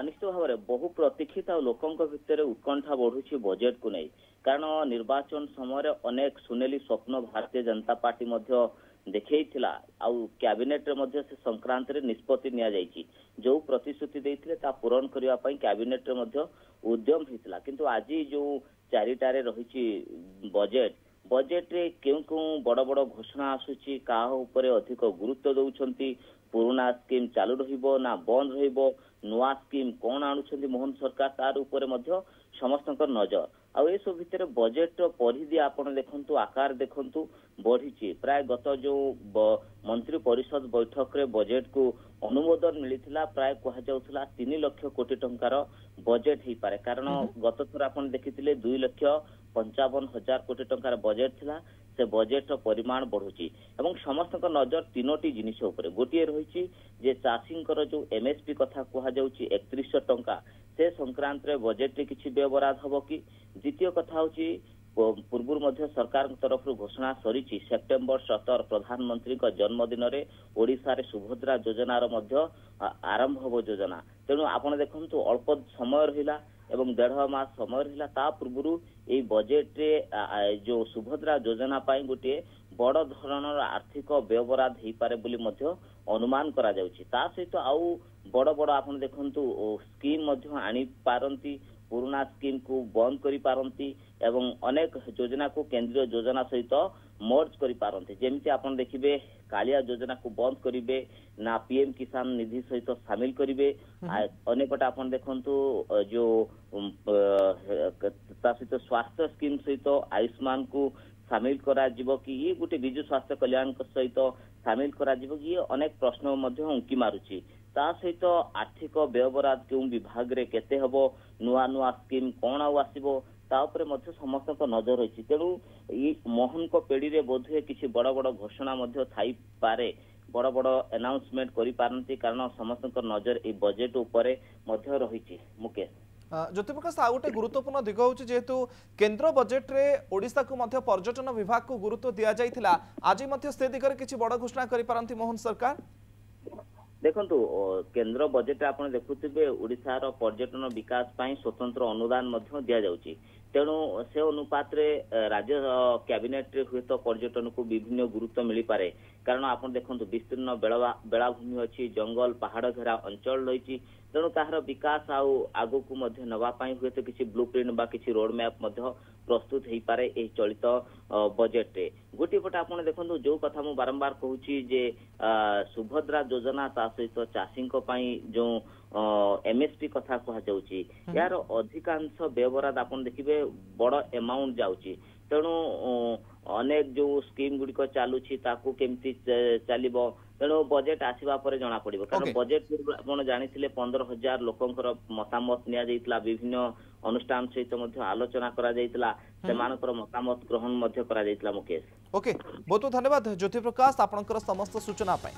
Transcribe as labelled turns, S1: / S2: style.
S1: निश्चित भाव में बहु प्रतीक्षित और लोकों भितर उत्कंठा बढ़ुची बजेट को नहीं कारण निर्वाचन समय अनेक सुनेली स्वप्न भारतीय जनता पार्टी देखा कैबिनेट रे से संक्रांत रे निष्पत्ति निया जायछि जो प्रतिश्रुति देइथिले ता पूरण करिवा पई कैबिनेट रे उद्यम होता किंतु आज जो चारिटारे रही बजेट बजेट रे क्यों बड़ बड़ घोषणा आसुची का ऊपर अधिक गुरुत्व दउछंती पुराना स्कीम चालू रहिबो ना बंद रहिबो नुआ स्कीम कौन आणुछंती मोहन सरकार तार ऊपर समस्त नजर आउ ए सब भितर बजेट परिधि आपण देखंतु आकार देखंतु बढ़ी प्राय गत जो मंत्री परिषद बैठक रे बजेट को अनुमोदन मिलिथिला प्राय कहा जाउथला 3 लाख कोटी टंकार बजेट ही पारे कारण गत थर आपण देखिथिले 2,55,000 कोटी टंकार बजेट थिला से बजेट परिमाण बढ़ुची एवं समस्त नजर 3टी जिनिस ऊपर गोटे रही जे चाषींकर जो एमएसपी कथा कहा जाउची 3100 टंका से संक्रांत रे बजेट रे किछि व्यवहार हबो कि द्वितीय कथा होची पूर्व मध्य सरकार तरफ घोषणा सरी सेप्टेम्बर 17 प्रधानमंत्री जन्मदिन रे ओडिशा रे सुभद्रा योजनार मध्य आरंभ हबो योजना तेणु आपण देखंतु अल्प समय रहिला एवं 1.5 मास समय रहिला ता पूर्व ए बजेट रे जो सुभद्रा योजना पाई गोटे बड़ धरणर आर्थिक व्यवहार हो पारे बोली मध्य अनुमान करा जाउछि ता सहित आउ बड़ बड़ आपण देखंतु स्कीम मध्य आनी पारंती पुराना स्कीम को बंद करी पारंती एवं अनेक योजना को केंद्रीय योजना सहित मर्ज करी पारंती जेमिति आपण देखिबे कालिया योजना को बंद करिवे ना पीएम किसान निधि सहित शामिल करिवे अनेकटा आपण देखंतु जो ता सहित स्वास्थ्य स्कीम सहित आयुष्मान को शामिल करा जिवो कि ये गोटे विजु स्वास्थ्य कल्याण सहित शामिल करा जिवो कि ये अनेक प्रश्न मध्य उंकी मारुची ता सहित आर्थिक व्यवहार क्यों विभाग रे केते हबो नुआ नुआ स्कीम कौन आसबो ता उपरे मध्य समस्त नजर रही तेणु ये मोहन को पेड़ी रे बोधे किसी बड़ बड़ घोषणा मध्य थाई पारे बड़ बड़ अनाउंसमेंट करि पारंती कारण समस्त नजर ए बजेट उपरे मध्य रही मुकेश
S2: ज्योति प्रकाश आ गोटे गुरुत्वपूर्ण दिग होची जेहेतु केंद्र बजेट रे ओडिशा को मध्य पर्यटन विभाग को गुरुत्व दिया जाइथिला आज मध्य से दिगरे किछि बड़ घोषणा करि पारंती मोहन सरकार
S1: देखंतु केंद्र बजेट आपण देखुथिबे ओडिशा रो पर्यटन विकास पई स्वतंत्र अनुदान मध्य दिया जाउची तेणु से अनुपात रे राज्य कैबिनेट रे हुए तो पर्यटन को विभिन्न गुरुत्व मिली पारे कारण आपण देखंतु विस्तीर्ण बेलाभूमि अछि जंगल पहाड़ घेरा अंचल रही तेणु तार विकास आगु को मध्य नवा पाई हुए तो किसी ब्लूप्रिंट बा किसी रोड मैप मध्य प्रस्तुत हो पारे ए चलित बजेट रे गोटे पटे आपण देखंतु जो कथा मु बारंबार कहूची जे सुभद्रा योजना ता सहित चाषी जो एमएसपी कथा कहा जाउची यार अधिकांश व्यवहार आपण देखिबे बड़ अमाउंट जाउची तेणु अनेक जो स्कीम गुड़िक चलुची ताकू केमती चलिबो तेणु बजेट आसीबा परे जना पड़िबो कारण बजेट आपण जानिथिले 15,000 लोकंकर मतामत निया जाइतला विभिन्न अनुष्ठान सहित मध्य आलोचना करा जाइतला सेमानकर मतामत ग्रहण मध्य करा जाइतला मुकेश
S2: ओके बहुत धन्यवाद ज्योति प्रकाश आपनकर समस्त सूचना पाई।